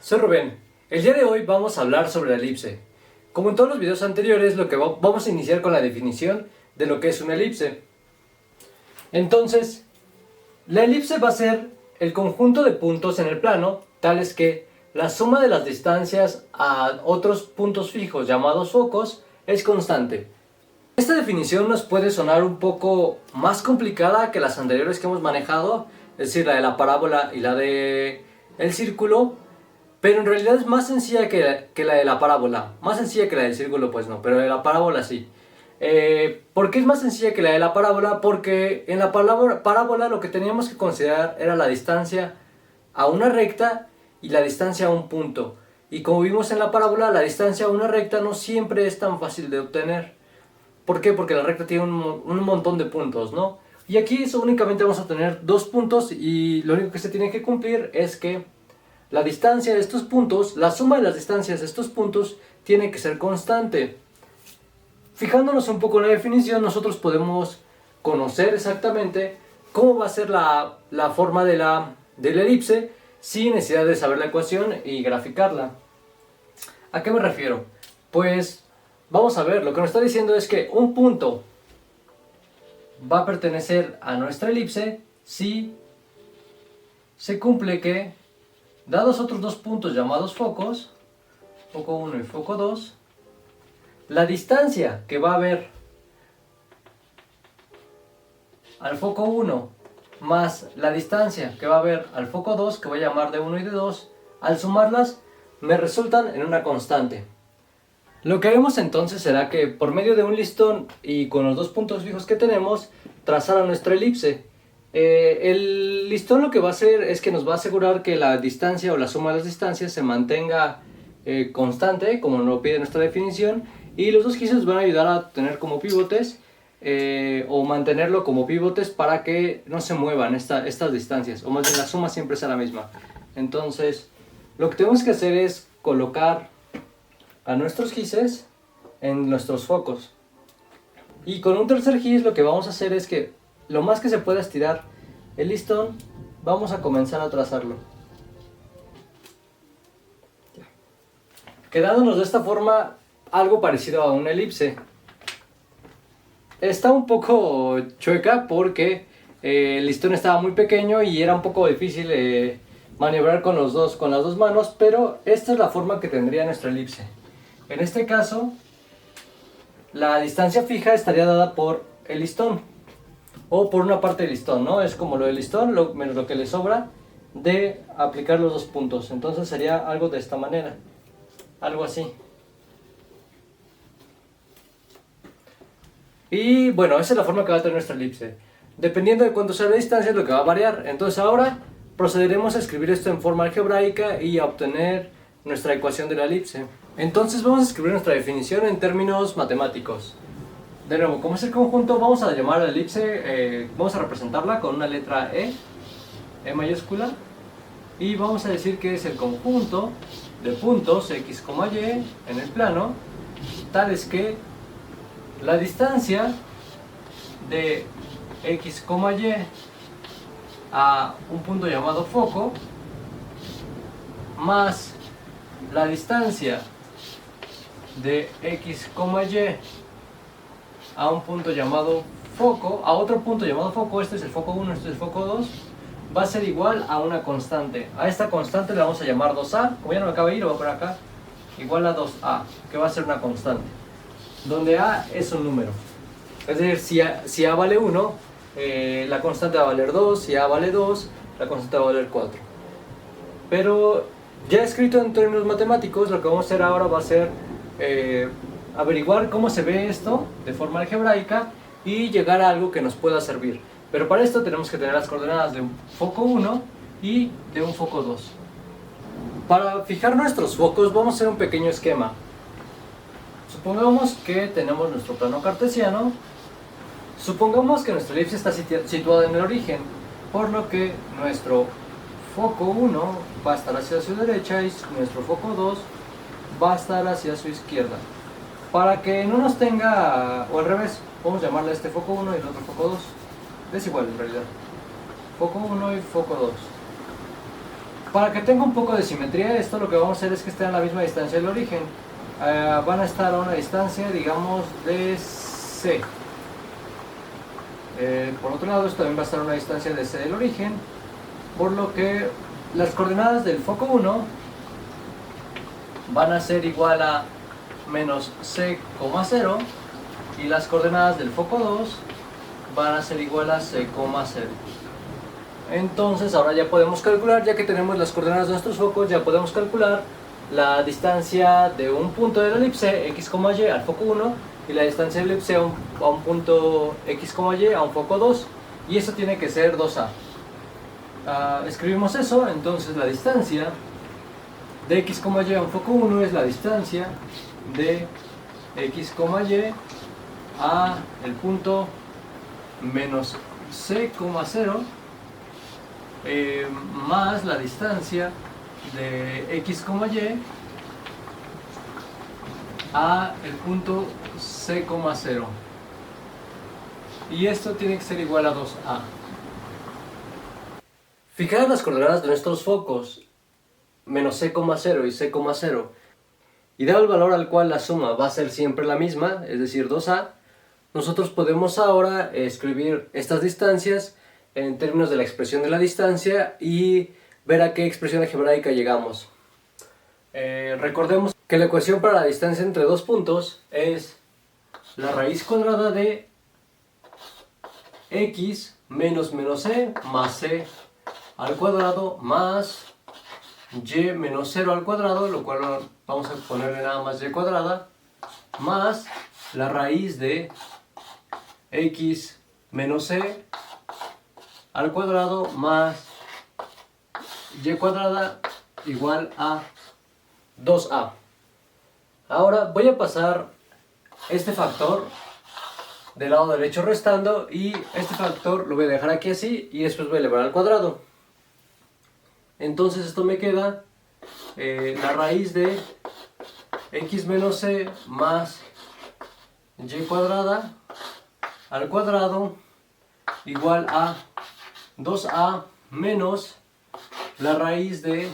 Soy Rubén. El día de hoy vamos a hablar sobre la elipse. Como en todos los videos anteriores, vamos a iniciar con la definición de lo que es una elipse. Entonces, la elipse va a ser el conjunto de puntos en el plano, tales que la suma de las distancias a otros puntos fijos llamados focos es constante. Esta definición nos puede sonar un poco más complicada que las anteriores que hemos manejado, es decir, la de la parábola y la de el círculo, pero en realidad es más sencilla que la de la parábola. Más sencilla que la del círculo pues no, pero de la parábola sí. ¿Por qué es más sencilla que la de la parábola? Porque en la parábola lo que teníamos que considerar era la distancia a una recta y la distancia a un punto. Y como vimos en la parábola, la distancia a una recta no siempre es tan fácil de obtener. ¿Por qué? Porque la recta tiene un montón de puntos, ¿no? Y aquí únicamente vamos a tener dos puntos y lo único que se tiene que cumplir es que la distancia de estos puntos, la suma de las distancias de estos puntos tiene que ser constante. Fijándonos un poco en la definición, nosotros podemos conocer exactamente cómo va a ser la forma de la elipse sin necesidad de saber la ecuación y graficarla. ¿A qué me refiero? Pues vamos a ver, lo que nos está diciendo es que un punto va a pertenecer a nuestra elipse si se cumple que, dados otros dos puntos llamados focos, foco 1 y foco 2, la distancia que va a haber al foco 1 más la distancia que va a haber al foco 2, que voy a llamar de 1 y de 2, al sumarlas me resultan en una constante. Lo que haremos entonces será que por medio de un listón y con los dos puntos fijos que tenemos, trazar a nuestra elipse. El listón lo que va a hacer es que nos va a asegurar que la distancia o la suma de las distancias se mantenga constante, como nos lo pide nuestra definición, y los dos gises van a ayudar a tener como pivotes o mantenerlo como pivotes para que no se muevan estas distancias, o más bien la suma siempre sea la misma. Entonces, lo que tenemos que hacer es colocar a nuestros gises en nuestros focos. Y con un tercer gis lo que vamos a hacer es que lo más que se pueda estirar el listón, vamos a comenzar a trazarlo. Quedándonos de esta forma algo parecido a una elipse. Está un poco chueca porque el listón estaba muy pequeño y era un poco difícil maniobrar con las dos manos, pero esta es la forma que tendría nuestra elipse. En este caso, la distancia fija estaría dada por el listón o por una parte del listón, ¿no? Es como lo del listón menos lo que le sobra de aplicar los dos puntos. Entonces sería algo de esta manera, algo así. Y bueno, esa es la forma que va a tener nuestra elipse. Dependiendo de cuánto sea la distancia es lo que va a variar. Entonces ahora procederemos a escribir esto en forma algebraica y a obtener nuestra ecuación de la elipse. Entonces vamos a escribir nuestra definición en términos matemáticos. De nuevo, como es el conjunto, vamos a llamar a la elipse, vamos a representarla con una letra E mayúscula, y vamos a decir que es el conjunto de puntos x, y en el plano, tales que la distancia de x, y a un punto llamado foco más la distancia de x, y a un punto llamado foco, a otro punto llamado foco, este es el foco 1, este es el foco 2, va a ser igual a una constante. A esta constante le vamos a llamar 2a, como ya no me acaba de ir, lo voy a poner acá, igual a 2a, que va a ser una constante, donde a es un número. Es decir, si a vale 1, la constante va a valer 2, si a vale 2, la constante va a valer 4. Pero ya escrito en términos matemáticos, lo que vamos a hacer ahora va a ser averiguar cómo se ve esto de forma algebraica y llegar a algo que nos pueda servir. Pero para esto tenemos que tener las coordenadas de un foco 1 y de un foco 2. Para fijar nuestros focos vamos a hacer un pequeño esquema. Supongamos que tenemos nuestro plano cartesiano. Supongamos que nuestra elipse está situada en el origen, por lo que nuestro foco 1 va a estar hacia su derecha y nuestro foco 2 va a estar hacia su izquierda. Para que no nos tenga, o al revés, vamos a llamarle a este foco 1 y el otro foco 2. Es igual en realidad. Foco 1 y foco 2. Para que tenga un poco de simetría esto, lo que vamos a hacer es que estén a la misma distancia del origen. Van a estar a una distancia, digamos, de C. Por otro lado, esto también va a estar a una distancia de C del origen, por lo que las coordenadas del foco 1 van a ser igual a menos C,0 y las coordenadas del foco 2 van a ser igual a C,0. Entonces ahora ya podemos calcular, ya que tenemos las coordenadas de nuestros focos, ya podemos calcular la distancia de un punto de la elipse x, y al foco 1 y la distancia de la elipse a un punto x, y a un foco 2, y eso tiene que ser 2a. Escribimos eso, entonces la distancia de x, y a un foco 1 es la distancia de x, y a el punto menos C,0 más la distancia de x, y a el punto C,0, y esto tiene que ser igual a 2a. Fijadas las coordenadas de nuestros focos menos C,0 y C,0, y dado el valor al cual la suma va a ser siempre la misma, es decir 2a, nosotros podemos ahora escribir estas distancias en términos de la expresión de la distancia y ver a qué expresión algebraica llegamos. Recordemos que la ecuación para la distancia entre dos puntos es la raíz cuadrada de x menos c más c al cuadrado más y menos 0 al cuadrado, lo cual vamos a ponerle nada más y cuadrada, más la raíz de x menos c al cuadrado más y cuadrada igual a 2a. Ahora voy a pasar este factor del lado derecho restando, y este factor lo voy a dejar aquí así y después voy a elevar al cuadrado. Entonces esto me queda la raíz de x menos c más y cuadrada al cuadrado igual a 2a menos la raíz de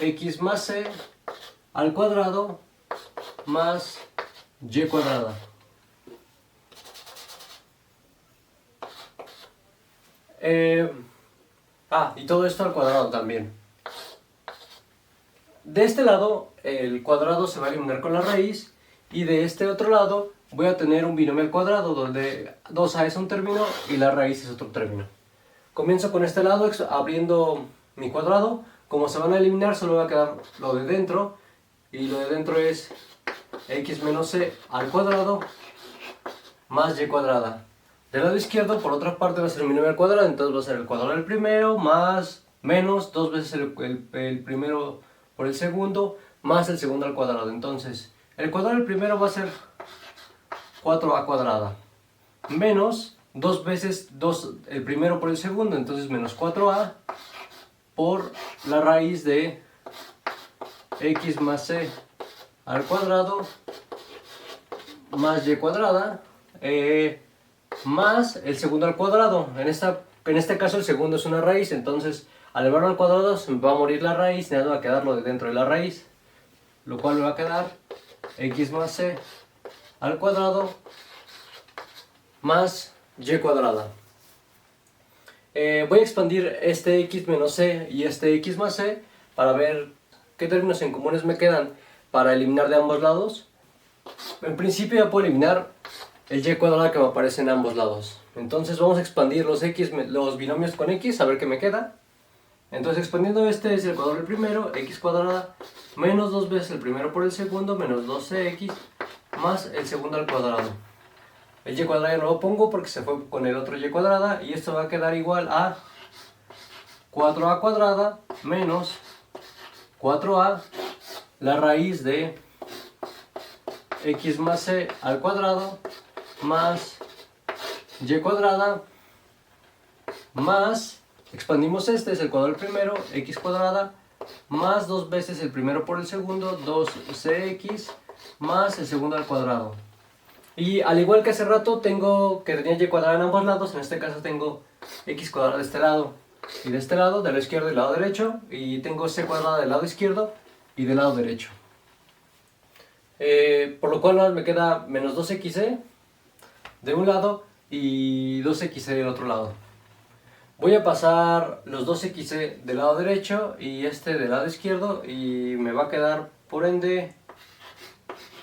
x más c al cuadrado más y cuadrada. Y todo esto al cuadrado también. De este lado el cuadrado se va a eliminar con la raíz, y de este otro lado voy a tener un binomio al cuadrado donde 2a es un término y la raíz es otro término. Comienzo con este lado abriendo mi cuadrado. Como se van a eliminar, solo va a quedar lo de dentro, y lo de dentro es x menos c al cuadrado más y cuadrada. Del lado izquierdo, por otra parte, va a ser el binomio al cuadrado, entonces va a ser el cuadrado del primero más menos 2 veces el primero por el segundo más el segundo al cuadrado. Entonces el cuadrado del primero va a ser 4a cuadrada menos 2 veces el primero por el segundo, entonces menos 4a por la raíz de x más c al cuadrado más y cuadrada más el segundo al cuadrado. En este caso el segundo es una raíz, entonces al elevarlo al cuadrado se me va a morir la raíz y nada va a quedar lo de dentro de la raíz, lo cual me va a quedar x más c al cuadrado más y cuadrada. Voy a expandir este x menos c y este x más c para ver qué términos en comunes me quedan para eliminar de ambos lados. En principio ya puedo eliminar el y cuadrada que me aparece en ambos lados. Entonces vamos a expandir los binomios con x a ver qué me queda. Entonces expandiendo este es el cuadrado del primero, x cuadrada menos 2 veces el primero por el segundo menos 2cx más el segundo al cuadrado. El y cuadrada ya no lo pongo porque se fue con el otro y cuadrada, y esto va a quedar igual a 4a cuadrada menos 4a la raíz de x más c al cuadrado más y cuadrada más, expandimos este, es el cuadrado del primero, x cuadrada más 2 veces el primero por el segundo, 2cx más el segundo al cuadrado. Y al igual que hace rato tenía y cuadrada en ambos lados, en este caso tengo x cuadrada de este lado. y de este lado, del lado izquierdo y del lado derecho, y tengo c cuadrada del lado izquierdo y del lado derecho. Por lo cual me queda menos 2xc de un lado y 2xc del otro lado. Voy a pasar los 2xc del lado derecho y este del lado izquierdo, y me va a quedar por ende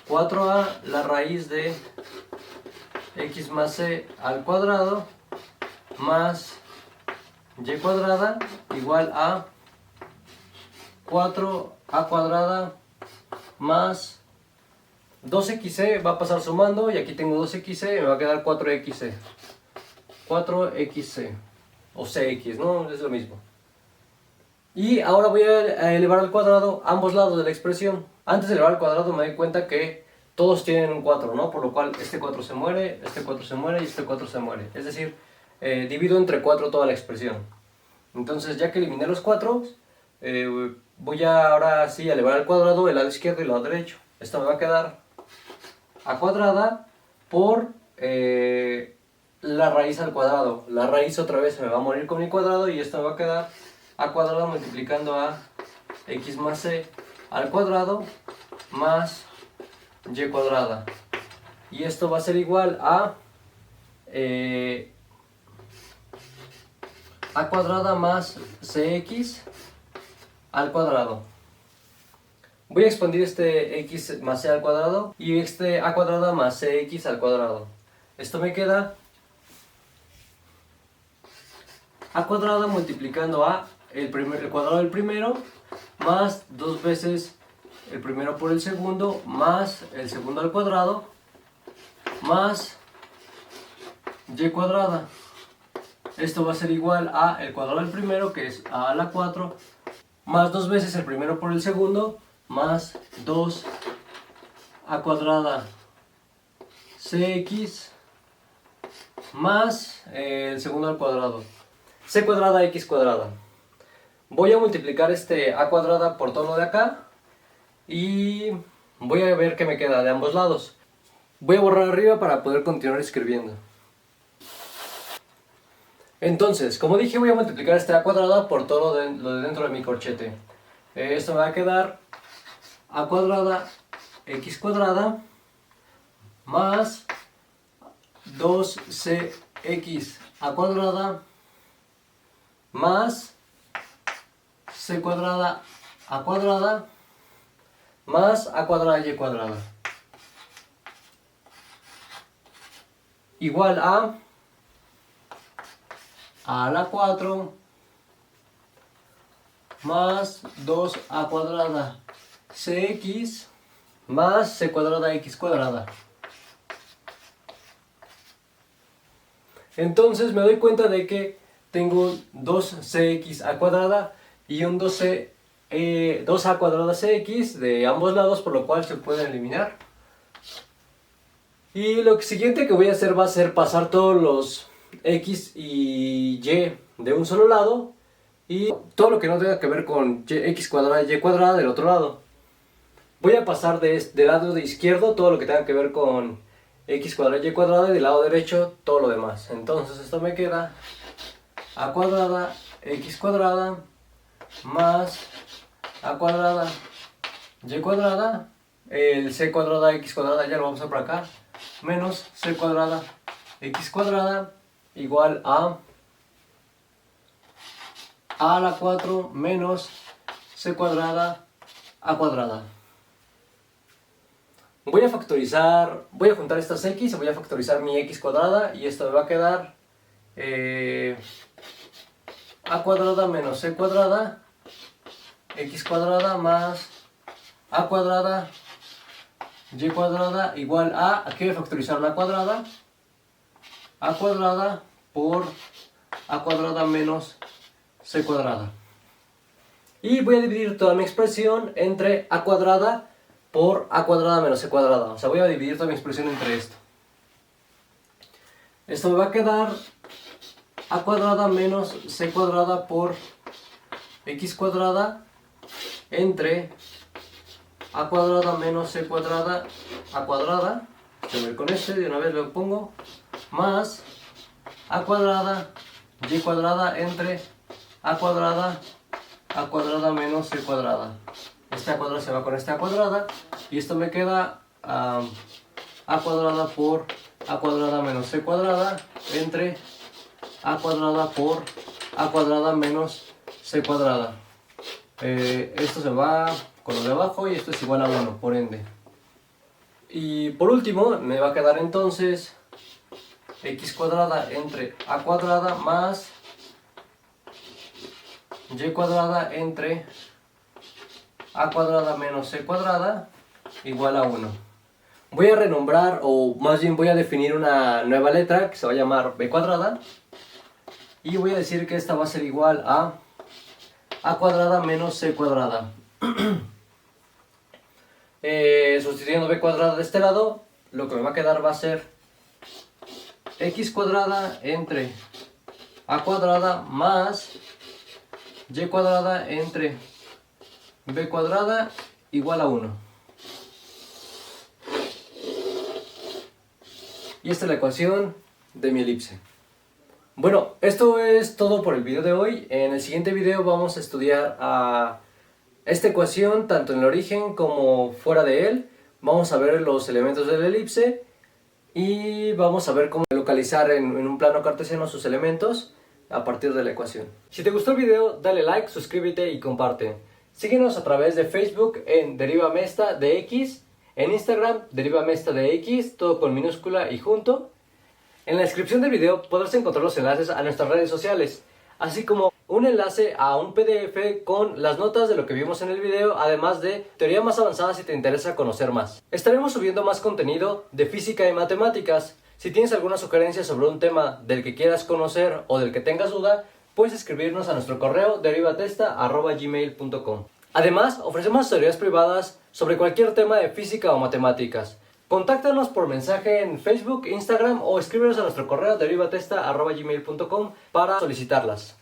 4a la raíz de x más c al cuadrado más y cuadrada igual a 4a cuadrada más 2xc, va a pasar sumando, y aquí tengo 2xc, me va a quedar 4xc. 4xc o cx, ¿no? Es lo mismo. Y ahora voy a elevar al cuadrado ambos lados de la expresión. Antes de elevar al cuadrado me doy cuenta que todos tienen un 4, ¿no? Por lo cual este 4 se muere, este 4 se muere y este 4 se muere. Es decir, divido entre 4 toda la expresión. Entonces, ya que eliminé los 4, voy a ahora sí a elevar al cuadrado el lado izquierdo y el lado derecho. Esto me va a quedar a cuadrada por la raíz al cuadrado. La raíz otra vez se me va a morir con mi cuadrado, y esto me va a quedar a cuadrado multiplicando a x más c al cuadrado más y cuadrada. Y esto va a ser igual a cuadrada más cx al cuadrado. Voy a expandir este x más c al cuadrado y este a cuadrada más cx al cuadrado. Esto me queda a cuadrado multiplicando a el cuadrado del primero más 2 veces el primero por el segundo más el segundo al cuadrado más y cuadrada. Esto va a ser igual a el cuadrado del primero, que es a la 4, más 2 veces el primero por el segundo más 2 a cuadrada cx más el segundo al cuadrado, c cuadrada x cuadrada. Voy a multiplicar este a cuadrada por todo lo de acá y voy a ver qué me queda de ambos lados. Voy a borrar arriba para poder continuar escribiendo. Entonces, como dije, voy a multiplicar este a cuadrada por todo lo de dentro de mi corchete. Esto me va a quedar a cuadrada x cuadrada más 2cx a cuadrada más c cuadrada a cuadrada más a cuadrada y cuadrada igual a la 4 más 2a cuadrada cx más c cuadrada x cuadrada. Entonces me doy cuenta de que tengo 2cx a cuadrada y un 2a cuadrada cx de ambos lados, por lo cual se pueden eliminar. Y lo siguiente que voy a hacer va a ser pasar todos los x y y de un solo lado y todo lo que no tenga que ver con x cuadrada y cuadrada del otro lado. Voy a pasar del lado de izquierdo todo lo que tenga que ver con x cuadrada y cuadrada, y del lado derecho todo lo demás. Entonces esto me queda a cuadrada x cuadrada más a cuadrada y cuadrada, el c cuadrada x cuadrada ya lo vamos a por acá, menos c cuadrada x cuadrada igual a la 4 menos c cuadrada a cuadrada. Voy a juntar estas x y voy a factorizar mi x cuadrada, y esto me va a quedar a cuadrada menos c cuadrada x cuadrada más a cuadrada y cuadrada igual a, aquí voy a factorizar la cuadrada, a cuadrada por a cuadrada menos c cuadrada. Y voy a dividir toda mi expresión entre a cuadrada por a cuadrada menos c cuadrada. O sea, voy a dividir toda mi expresión entre esto. Esto me va a quedar a cuadrada menos c cuadrada por x cuadrada entre a cuadrada menos c cuadrada a cuadrada. Voy a ver con este, de una vez lo pongo, más a cuadrada y cuadrada entre a cuadrada menos c cuadrada. Este a cuadrada se va con este a cuadrada y esto me queda a cuadrada por a cuadrada menos c cuadrada entre a cuadrada por a cuadrada menos c cuadrada. Esto se va con lo de abajo y esto es igual a 1, por ende. Y por último me va a quedar entonces x cuadrada entre a cuadrada más y cuadrada entre a cuadrada menos c cuadrada igual a 1. Voy a renombrar, o más bien voy a definir una nueva letra que se va a llamar b cuadrada. Y voy a decir que esta va a ser igual a cuadrada menos c cuadrada. Sustituyendo b cuadrada de este lado, lo que me va a quedar va a ser x cuadrada entre a cuadrada más y cuadrada entre b cuadrada igual a 1. Y esta es la ecuación de mi elipse. Bueno, esto es todo por el video de hoy. En el siguiente video vamos a estudiar esta ecuación tanto en el origen como fuera de él. Vamos a ver los elementos de la elipse y vamos a ver cómo localizar en un plano cartesiano sus elementos a partir de la ecuación. Si te gustó el video, dale like, suscríbete y comparte. Síguenos a través de Facebook en Derivamesta de X, en Instagram Derivamesta de X, todo con minúscula y junto. En la descripción del video podrás encontrar los enlaces a nuestras redes sociales, así como un enlace a un PDF con las notas de lo que vimos en el video, además de teoría más avanzada si te interesa conocer más. Estaremos subiendo más contenido de física y matemáticas. Si tienes alguna sugerencia sobre un tema del que quieras conocer o del que tengas duda, puedes escribirnos a nuestro correo derivatesta@gmail.com. Además, ofrecemos teorías privadas sobre cualquier tema de física o matemáticas. Contáctanos por mensaje en Facebook, Instagram o escríbenos a nuestro correo derivatesta@gmail.com para solicitarlas.